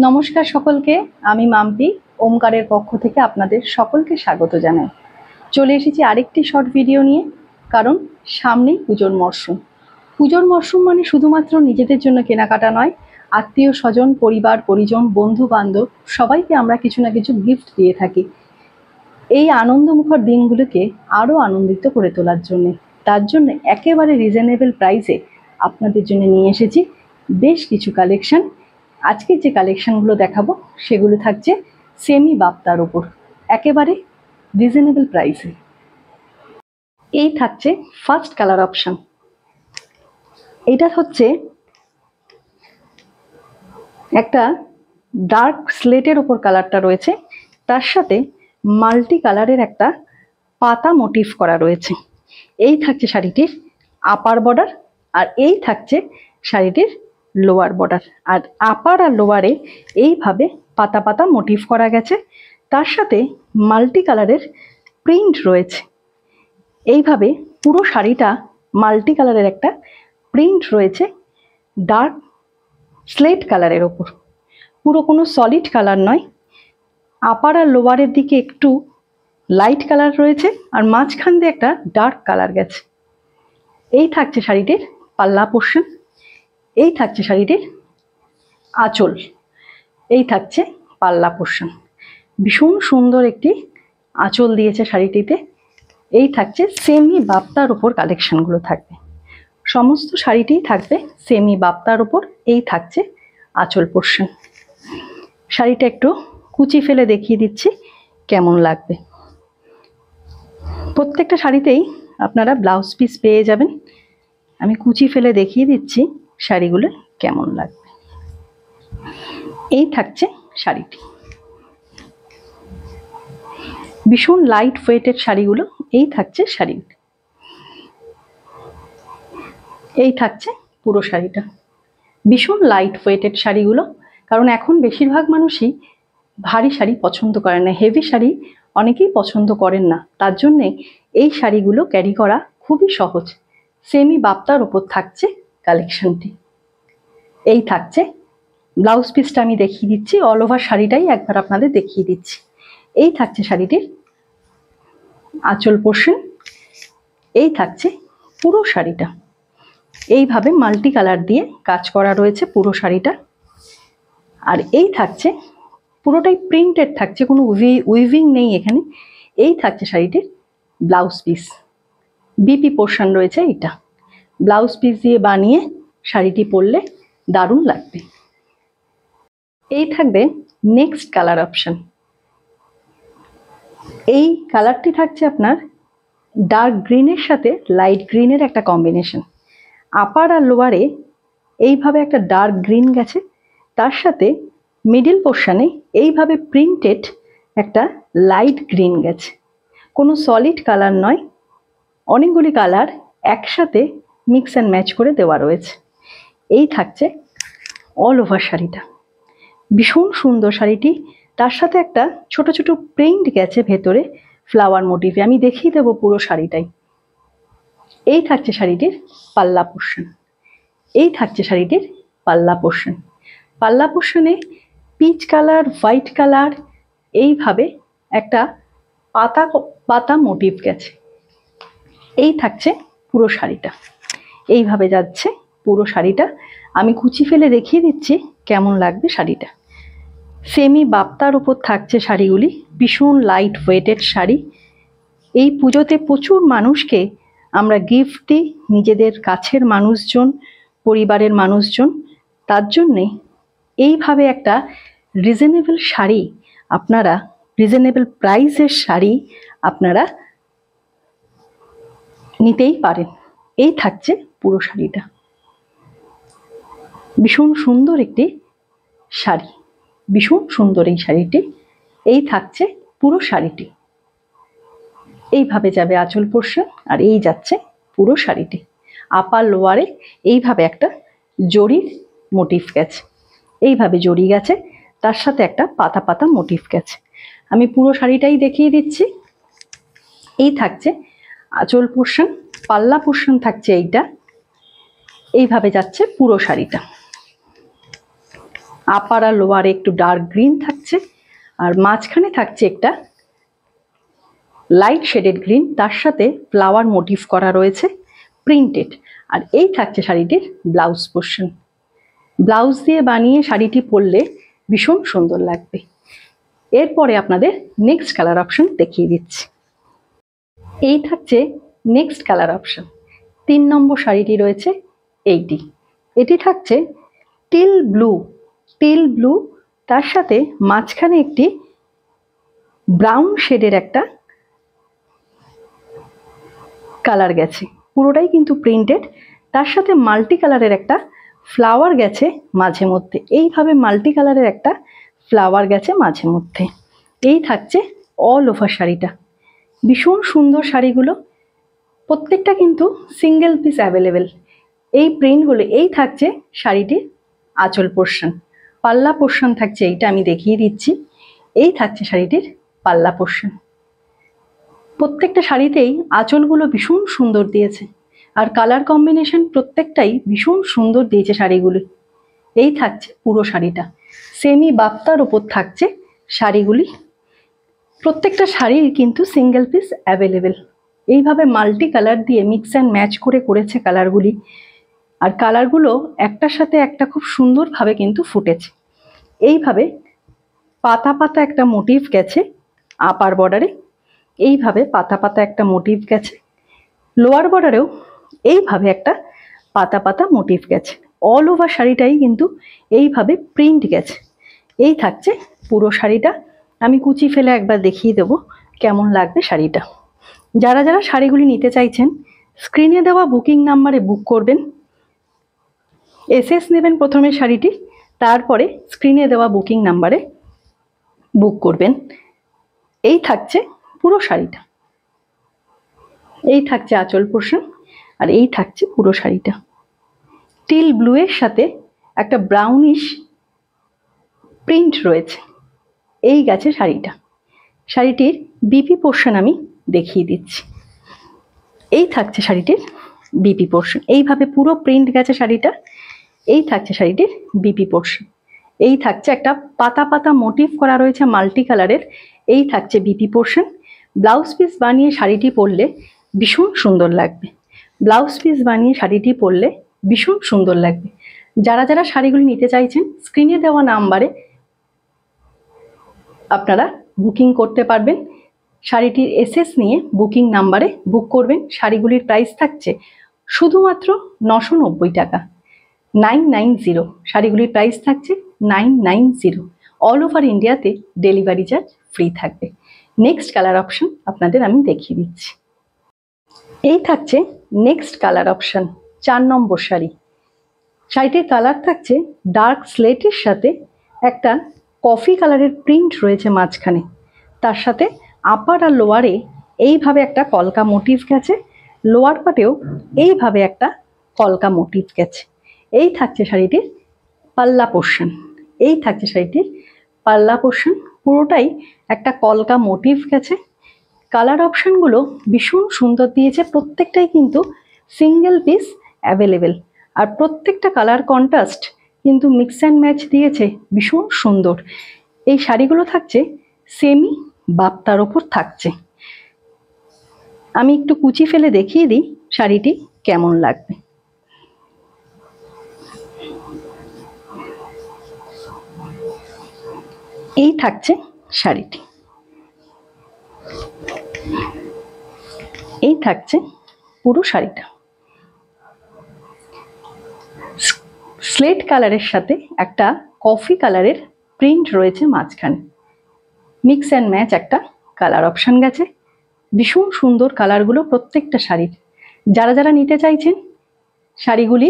নমস্কার সকলকে, আমি মাম্পি ওমকারের পক্ষ থেকে আপনাদের সকলকে স্বাগত জানাই। চলে এসেছি আরেকটি শর্ট ভিডিও নিয়ে, কারণ সামনেই পুজোর মরশুম। পুজোর মরশুম মানে শুধুমাত্র নিজেদের জন্য কেনাকাটা নয়, আত্মীয় স্বজন, পরিবার পরিজন, বন্ধু বান্ধব সবাইকে আমরা কিছু না কিছু গিফট দিয়ে থাকি এই আনন্দমুখর দিনগুলোকে আরও আনন্দিত করে তোলার জন্যে। তার জন্য একেবারে রিজনেবল প্রাইসে আপনাদের জন্য নিয়ে এসেছি বেশ কিছু কালেকশন। আজকের যে কালেকশনগুলো দেখাবো সেগুলো থাকছে সেমি বাপ্তার ওপর, একেবারে রিজনেবল প্রাইসে। এই থাকছে ফার্স্ট কালার অপশন। এটা হচ্ছে একটা ডার্ক স্লেটের ওপর কালারটা রয়েছে, তার সাথে মাল্টি কালারের একটা পাতা মোটিভ করা রয়েছে। এই থাকছে শাড়িটির আপার বর্ডার, আর এই থাকছে শাড়িটির লোয়ার বর্ডার। আর আপার আর লোয়ারে এইভাবে পাতা পাতা মোটিভ করা গেছে, তার সাথে মাল্টি কালারের প্রিন্ট রয়েছে। এইভাবে পুরো শাড়িটা মাল্টি কালারের একটা প্রিন্ট রয়েছে ডার্ক স্লেট কালারের ওপর। পুরো কোনো সলিড কালার নয়, আপার আর লোয়ারের দিকে একটু লাইট কালার রয়েছে, আর মাঝখান দিয়ে একটা ডার্ক কালার গেছে। এই থাকছে শাড়িটির পাল্লা পোর্শন, এই থাকছে শাড়িটির আঁচল, এই থাকছে পাল্লা পোর্শন। ভীষণ সুন্দর একটি আঁচল দিয়েছে শাড়িটিতে। এই থাকছে সেমি বাপ্তার ওপর কালেকশনগুলো থাকবে, সমস্ত শাড়িটিই থাকবে সেমি বাপ্তার ওপর। এই থাকছে আঁচল পোর্শন। শাড়িটা একটু কুচি ফেলে দেখিয়ে দিচ্ছি কেমন লাগবে। প্রত্যেকটা শাড়িতেই আপনারা ব্লাউজ পিস পেয়ে যাবেন। আমি কুচি ফেলে দেখিয়ে দিচ্ছি শাড়িগুলো কেমন লাগবে। এই থাকছে শাড়িটি, ভীষণ লাইট ওয়েটের শাড়িগুলো। এই থাকছে শাড়ি, এই থাকছে পুরো শাড়িটা। ভীষণ লাইট ওয়েটেড শাড়িগুলো, কারণ এখন বেশিরভাগ মানুষই ভারী শাড়ি পছন্দ করেন না, হেভি শাড়ি অনেকেই পছন্দ করেন না। তার জন্যে এই শাড়িগুলো ক্যারি করা খুবই সহজ। সেমি বাপ্তার ওপর থাকছে কালেকশনটি। এই থাকছে ব্লাউজ পিসটা, আমি দেখিয়ে দিচ্ছি অল ওভার শাড়িটাই একবার আপনাদের দেখিয়ে দিচ্ছি। এই থাকছে শাড়িটির আঁচল পোর্শন, এই থাকছে পুরো শাড়িটা। এইভাবে মাল্টি কালার দিয়ে কাজ করা রয়েছে পুরো শাড়িটা। আর এই থাকছে পুরোটাই প্রিন্টেড থাকছে, কোনো উইভিং নেই এখানে। এই থাকছে শাড়িটির ব্লাউজ পিস, বিপি পোর্শন রয়েছে। এটা ব্লাউজ পিস দিয়ে বানিয়ে শাড়িটি পরলে দারুণ লাগবে। এই থাকবে নেক্সট কালার অপশন। এই কালারটি থাকছে আপনার ডার্ক গ্রিনের সাথে লাইট গ্রিনের একটা কম্বিনেশন। আপার আর লোয়ারে এইভাবে একটা ডার্ক গ্রিন গেছে, তার সাথে মিডিল পোর্শনে এইভাবে প্রিন্টেড একটা লাইট গ্রিন গেছে। কোনো সলিড কালার নয়, অনেকগুলি কালার একসাথে মিক্স অ্যান্ড ম্যাচ করে দেওয়া রয়েছে। এই থাকছে অল ওভার শাড়িটা, ভীষণ সুন্দর শাড়িটি। তার সাথে একটা ছোট ছোট প্রিন্ট গেছে ভেতরে ফ্লাওয়ার মোটিভে, আমি দেখিয়ে দেবো পুরো শাড়িটাই। এই থাকছে শাড়িটির পাল্লা পোর্শন, এই থাকছে শাড়িটির পাল্লা পোর্শন। পাল্লা পোর্শনে পিচ কালার, হোয়াইট কালার, এইভাবে একটা পাতা পাতা মোটিভ গেছে। এই থাকছে পুরো শাড়িটা, এইভাবে যাচ্ছে পুরো শাড়িটা। আমি কুচি ফেলে দেখিয়ে দিচ্ছি কেমন লাগবে শাড়িটা। সেমি বাপ্তার উপর থাকছে শাড়িগুলি, ভীষণ লাইট ওয়েটেড শাড়ি। এই পুজোতে প্রচুর মানুষকে আমরা গিফট দিই, নিজেদের কাছের মানুষজন, পরিবারের মানুষজন। তার জন্যে এইভাবে একটা রিজনেবল শাড়ি আপনারা, রিজনেবল প্রাইসের শাড়ি আপনারা নিতেই পারেন। এই থাকছে পুরো শাড়িটা, ভীষণ সুন্দর একটি শাড়ি, ভীষণ সুন্দর এই শাড়িটি। এই থাকছে পুরো শাড়িটি, এইভাবে যাবে আঁচল পোর্শন, আর এই যাচ্ছে পুরো শাড়িটি। আপার লোয়ারে এইভাবে একটা জরির মোটিভ গেছে, এইভাবে জড়ি গেছে, তার সাথে একটা পাতা পাতা মোটিভ গেছে। আমি পুরো শাড়িটাই দেখিয়ে দিচ্ছি। এই থাকছে আঁচল পোর্শন, পাল্লা পোর্শন থাকছে এইটা। এইভাবে যাচ্ছে পুরো শাড়িটা। আপার আর লোয়ারে একটু ডার্ক গ্রিন থাকছে, আর মাঝখানে থাকছে একটা লাইট শেডেড গ্রিন, তার সাথে ফ্লাওয়ার মোটিভ করা রয়েছে প্রিন্টেড। আর এই থাকছে শাড়িটির ব্লাউজ পোর্শন। ব্লাউজ দিয়ে বানিয়ে শাড়িটি পরলে ভীষণ সুন্দর লাগবে। এরপরে আপনাদের নেক্সট কালার অপশন দেখিয়ে দিচ্ছি। এই থাকছে নেক্সট কালার অপশন। 3 নম্বর শাড়িটি রয়েছে এইটি। এটি থাকছে টিল ব্লু, তার সাথে মাঝখানে একটি ব্রাউন শেডের একটা কালার গেছে, পুরোটাই কিন্তু প্রিন্টেড। তার সাথে মাল্টি কালারের একটা ফ্লাওয়ার গেছে মাঝে মধ্যে, এইভাবে মাল্টি কালারের একটা ফ্লাওয়ার গেছে মাঝে মধ্যে। এই থাকছে অল ওভার শাড়িটা। ভীষণ সুন্দর শাড়িগুলো, প্রত্যেকটা কিন্তু সিঙ্গেল পিস অ্যাভেলেবেল। এই প্রিন্টগুলো। এই থাকছে শাড়িটির আঁচল পোর্শন। পাল্লা পোর্শন থাকছে এইটা, আমি দেখিয়ে দিচ্ছি। এই থাকছে শাড়িটির পাল্লা পোর্শন। প্রত্যেকটা শাড়িতেই আঁচলগুলো ভীষণ সুন্দর দিয়েছে, আর কালার কম্বিনেশন প্রত্যেকটাই ভীষণ সুন্দর দিয়েছে শাড়িগুলি। এই থাকছে পুরো শাড়িটা। সেমি বাপ্তার ওপর থাকছে শাড়িগুলি। প্রত্যেকটা শাড়ি কিন্তু সিঙ্গেল পিস অ্যাভেলেবেল। এইভাবে মাল্টি কালার দিয়ে মিক্স অ্যান্ড ম্যাচ করে করেছে কালারগুলি, আর কালারগুলো একটার সাথে একটা খুব সুন্দরভাবে কিন্তু ফুটেছে। এইভাবে পাতা পাতা একটা মোটিভ গেছে আপার বর্ডারে, এইভাবে পাতা পাতা একটা মোটিভ গেছে লোয়ার বর্ডারেও, এইভাবে একটা পাতা পাতা মোটিভ গেছে। অল ওভার শাড়িটাই কিন্তু এইভাবে প্রিন্ট গেছে। এই থাকছে পুরো শাড়িটা। আমি কুচি ফেলে একবার দেখিয়ে দেবো কেমন লাগবে শাড়িটা। যারা যারা শাড়িগুলি নিতে চাইছেন স্ক্রিনে দেওয়া বুকিং নাম্বারে বুক করবেন। এসএস নেবেন প্রথমে শাড়িটি, তারপরে স্ক্রিনে দেওয়া বুকিং নাম্বারে বুক করবেন। এই থাকছে পুরো শাড়িটা। এই থাকছে আঁচল পোর্শন, আর এই থাকছে পুরো শাড়িটা। টিল ব্লু এর সাথে একটা ব্রাউনিশ প্রিন্ট রয়েছে। এই গেছে শাড়িটা। শাড়িটির বিপি পোর্শন আমি দেখিয়ে দিচ্ছি। এই থাকছে শাড়িটির বিপি পোর্শন। এইভাবে পুরো প্রিন্ট গেছে শাড়িটা। এই থাকছে শাড়িটির বিপি পোর্শন। এই থাকছে একটা পাতা পাতা মোটিভ করা রয়েছে মাল্টি কালারের। এই থাকছে বিপি পোর্শন। ব্লাউজ পিস বানিয়ে শাড়িটি পরলে ভীষণ সুন্দর লাগবে। ব্লাউজ পিস বানিয়ে শাড়িটি পরলে ভীষণ সুন্দর লাগবে। যারা যারা শাড়িগুলি নিতে চাইছেন স্ক্রিনে দেওয়া নাম্বারে আপনারা বুকিং করতে পারবেন। শাড়িটির এসএস নিয়ে বুকিং নাম্বারে বুক করবেন। শাড়িগুলির প্রাইস থাকছে শুধুমাত্র 990 টাকা, 990। শাড়িগুলির প্রাইস থাকছে 990। অল ওভার ইন্ডিয়াতে ডেলিভারি চার্জ ফ্রি থাকবে। নেক্সট কালার অপশন আপনাদের আমি দেখিয়ে দিচ্ছি। এই থাকছে নেক্সট কালার অপশন, 4 নম্বর শাড়ি। শাড়িটির কালার থাকছে ডার্ক স্লেটের সাথে একটা কফি কালারের প্রিন্ট রয়েছে মাঝখানে। তার সাথে আপার আর লোয়ারে এইভাবে একটা কলকা মোটিভ গেছে, লোয়ার পাটেও এইভাবে একটা কলকা মোটিভ গেছে। এই থাকছে শাড়িটির পাল্লা পোর্শন। এই থাকছে শাড়িটির পাল্লা পোর্শন। পুরোটাই একটা কলকা মোটিভ গেছে। কালার অপশনগুলো ভীষণ সুন্দর দিয়েছে, প্রত্যেকটাই কিন্তু সিঙ্গেল পিস অ্যাভেলেবেল। আর প্রত্যেকটা কালার কন্ট্রাস্ট কিন্তু মিক্স অ্যান্ড ম্যাচ দিয়েছে ভীষণ সুন্দর। এই শাড়িগুলো থাকছে সেমি বাপ্তার ওপর থাকছে। আমি একটু কুচি ফেলে দেখিয়ে দিই শাড়িটি কেমন লাগবে। এই থাকছে শাড়িটি। এই থাকছে পুরো শাড়িটা। স্লেট কালারের সাথে একটা কফি কালারের প্রিন্ট রয়েছে মাঝখানে। মিক্স অ্যান্ড ম্যাচ একটা কালার অপশন গেছে। ভীষণ সুন্দর কালারগুলো প্রত্যেকটা শাড়ির। যারা যারা নিতে চাইছেন শাড়িগুলি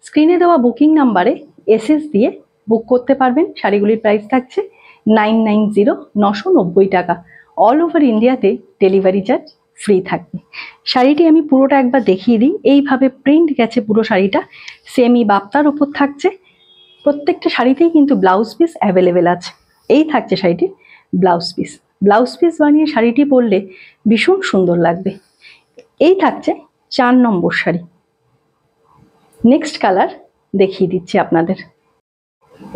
স্ক্রিনে দেওয়া বুকিং নাম্বারে এসএস দিয়ে বুক করতে পারবেন। শাড়িগুলির প্রাইস থাকছে 990, 990 টাকা। অল ওভার ইন্ডিয়াতে ডেলিভারি চার্জ ফ্রি থাকবে। শাড়িটি আমি পুরোটা একবার দেখিয়ে দিই। এইভাবে প্রিন্ট গেছে পুরো শাড়িটা, সেমি বাপ্তার উপর থাকছে। প্রত্যেকটা শাড়িতেই কিন্তু ব্লাউজ পিস অ্যাভেলেবেল আছে। এই থাকছে শাড়িটির ব্লাউজ পিস। ব্লাউজ পিস বানিয়ে শাড়িটি পরলে ভীষণ সুন্দর লাগবে। এই থাকছে 4 নম্বর শাড়ি। নেক্সট কালার দেখিয়ে দিচ্ছি আপনাদের।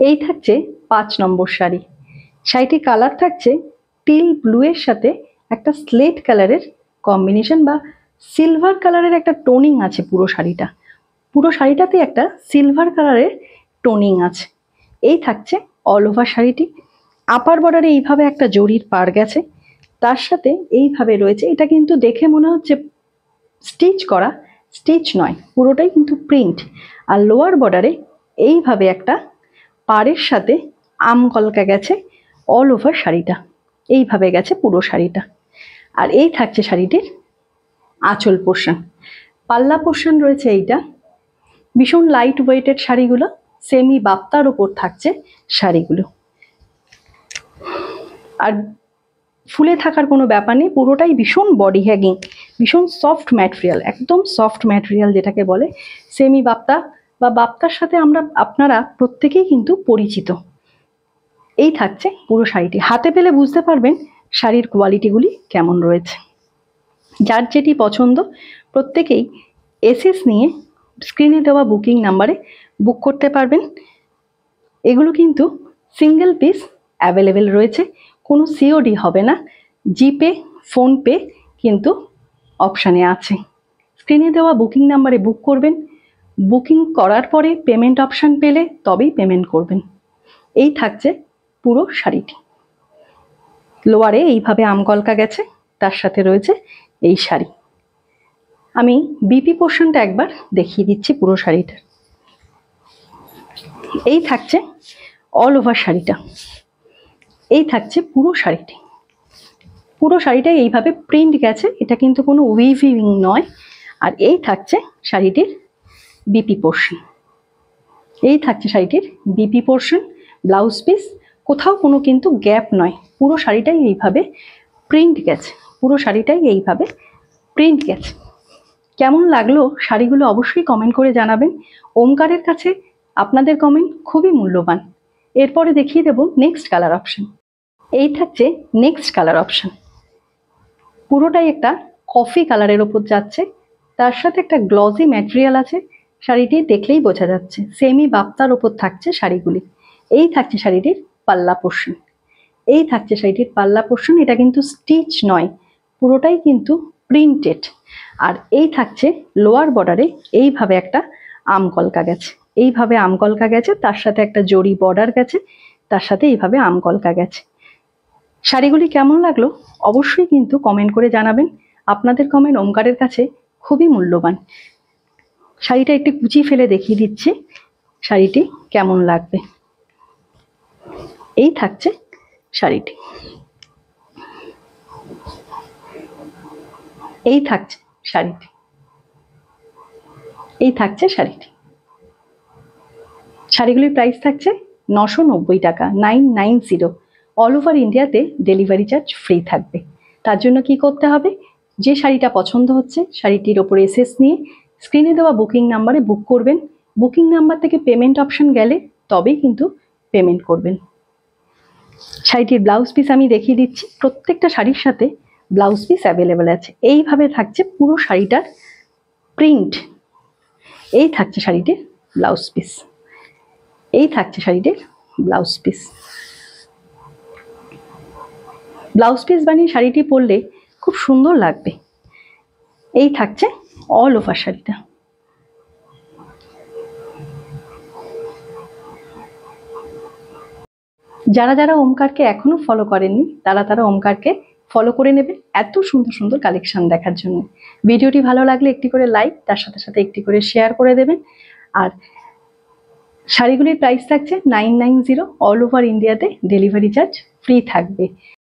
এই থাকছে 5 নম্বর শাড়ি। শাড়িটির কালার থাকছে টিল ব্লু এর সাথে একটা স্লেট কালারের কম্বিনেশন বা সিলভার কালারের একটা টোনিং আছে পুরো শাড়িটা। পুরো শাড়িটাতে একটা সিলভার কালারের টোনিং আছে। এই থাকছে অল ওভার শাড়িটি। আপার বর্ডারে এইভাবে একটা জরির পাড় গেছে, তার সাথে এইভাবে রয়েছে, এটা কিন্তু দেখে মনে হচ্ছে স্টিচ করা, স্টিচ নয়, পুরোটাই কিন্তু প্রিন্ট। আর লোয়ার বর্ডারে এইভাবে একটা পাড়ের সাথে আম কলকা গেছে অল ওভার শাড়িটা, এইভাবে গেছে পুরো শাড়িটা। আর এই থাকছে শাড়িটির আঁচল পোর্শন। পাল্লা পোর্শন রয়েছে এইটা। ভীষণ লাইট ওয়েটেড শাড়িগুলো, সেমি বাপ্তার ওপর থাকছে শাড়িগুলো। আর ফুলে থাকার কোনো ব্যাপার নেই, পুরোটাই ভীষণ বডি হ্যাগিং, ভীষণ সফট ম্যাটেরিয়াল, একদম সফট ম্যাটেরিয়াল যেটাকে বলে সেমি বাপ্তা বা বাপ্তার সাথে আপনারা প্রত্যেকেই কিন্তু পরিচিত। এই থাকছে পুরো শাড়িটি। হাতে পেলে বুঝতে পারবেন শাড়ির কোয়ালিটিগুলি কেমন রয়েছে। যার যেটি পছন্দ প্রত্যেকেই এসএস নিয়ে স্ক্রিনে দেওয়া বুকিং নাম্বারে বুক করতে পারবেন। এগুলো কিন্তু সিঙ্গেল পিস অ্যাভেলেবেল রয়েছে, কোনো সিওডি হবে না, জিপে ফোনপে কিন্তু অপশানে আছে। স্ক্রিনে দেওয়া বুকিং নাম্বারে বুক করবেন, বুকিং করার পরে পেমেন্ট অপশান পেলে তবেই পেমেন্ট করবেন। এই থাকছে পুরো শাড়িটি। লোয়ারে এইভাবে আমকলকা গেছে, তার সাথে রয়েছে এই শাড়ি। আমি বিপি পোর্শনটা একবার দেখিয়ে দিচ্ছি পুরো শাড়িটার। এই থাকছে অল ওভার শাড়িটা। এই থাকছে পুরো শাড়িটি। পুরো শাড়িটাই এইভাবে প্রিন্ট গেছে, এটা কিন্তু কোনো উইভিং নয়। আর এই থাকছে শাড়িটির বিপি পোর্শন। এই থাকছে শাড়িটির বিপি পোর্শন। ব্লাউজ পিস কোথাও কোনো কিন্তু গ্যাপ নয়, পুরো শাড়িটাই এইভাবে প্রিন্ট গেছে, পুরো শাড়িটাই এইভাবে প্রিন্ট গেছে। কেমন লাগলো শাড়িগুলো অবশ্যই কমেন্ট করে জানাবেন। ওমকারের কাছে আপনাদের কমেন্ট খুবই মূল্যবান। এরপরে দেখিয়ে দেব নেক্সট কালার অপশন। এই থাকছে নেক্সট কালার অপশন। পুরোটাই একটা কফি কালারের ওপর যাচ্ছে, তার সাথে একটা গ্লসি ম্যাটেরিয়াল আছে, শাড়িটি দেখলেই বোঝা যাচ্ছে সেমি বাপ্তার ওপর থাকছে শাড়িগুলি। এই থাকছে শাড়িটির পাল্লা পোর্শন। এই থাকছে শাড়িটির পাল্লা পোর্শন। এটা কিন্তু স্টিচ নয়, পুরোটাই কিন্তু প্রিন্টেড। আর এই থাকছে লোয়ার বর্ডারে এইভাবে একটা আমকলকা গেছে, এইভাবে আমকলকা গেছে, তার সাথে একটা জরি বর্ডার গেছে, তার সাথে এইভাবে আমকলকা গেছে। শাড়িগুলি কেমন লাগলো অবশ্যই কিন্তু কমেন্ট করে জানাবেন। আপনাদের কমেন্ট ওমকারের কাছে খুবই মূল্যবান। শাড়িটা একটু কুচি ফেলে দেখিয়ে দিচ্ছি শাড়িটি কেমন লাগবে। এই থাকছে শাড়িটি। এই থাকছে শাড়িটি। এই থাকছে শাড়িটি। শাড়িগুলির প্রাইস থাকছে 990 টাকা, 990। অল ওভার ইন্ডিয়াতে ডেলিভারি চার্জ ফ্রি থাকবে। তার জন্য কি করতে হবে, যে শাড়িটা পছন্দ হচ্ছে শাড়িটির ওপরে এসএস নিয়ে স্ক্রিনে দেওয়া বুকিং নাম্বারে বুক করবেন। বুকিং নাম্বার থেকে পেমেন্ট অপশন গেলে তবেই কিন্তু পেমেন্ট করবেন। শাড়িটির ব্লাউজ পিস আমি দেখিয়ে দিচ্ছি। প্রত্যেকটা শাড়ির সাথে ব্লাউজ পিস অ্যাভেলেবেল আছে। এইভাবে থাকছে পুরো শাড়িটার প্রিন্ট। এই থাকছে শাড়িটির ব্লাউজ পিস। এই থাকছে শাড়িটির ব্লাউজ পিস। ব্লাউজ পিস বানিয়ে শাড়িটি পরলে খুব সুন্দর লাগবে। এই থাকছে অল ওভার শাড়িটা। যারা যারা ওমকারকে এখনো ফলো করেননি তারা ওমকারকে ফলো করে নেবে এত সুন্দর সুন্দর কালেকশন দেখার জন্য। ভিডিওটি ভালো লাগলে একটি করে লাইক, তার সাথে সাথে একটি করে শেয়ার করে দেবেন। আর শাড়িগুলির প্রাইস থাকছে 990। অল ওভার ইন্ডিয়াতে ডেলিভারি চার্জ ফ্রি থাকবে।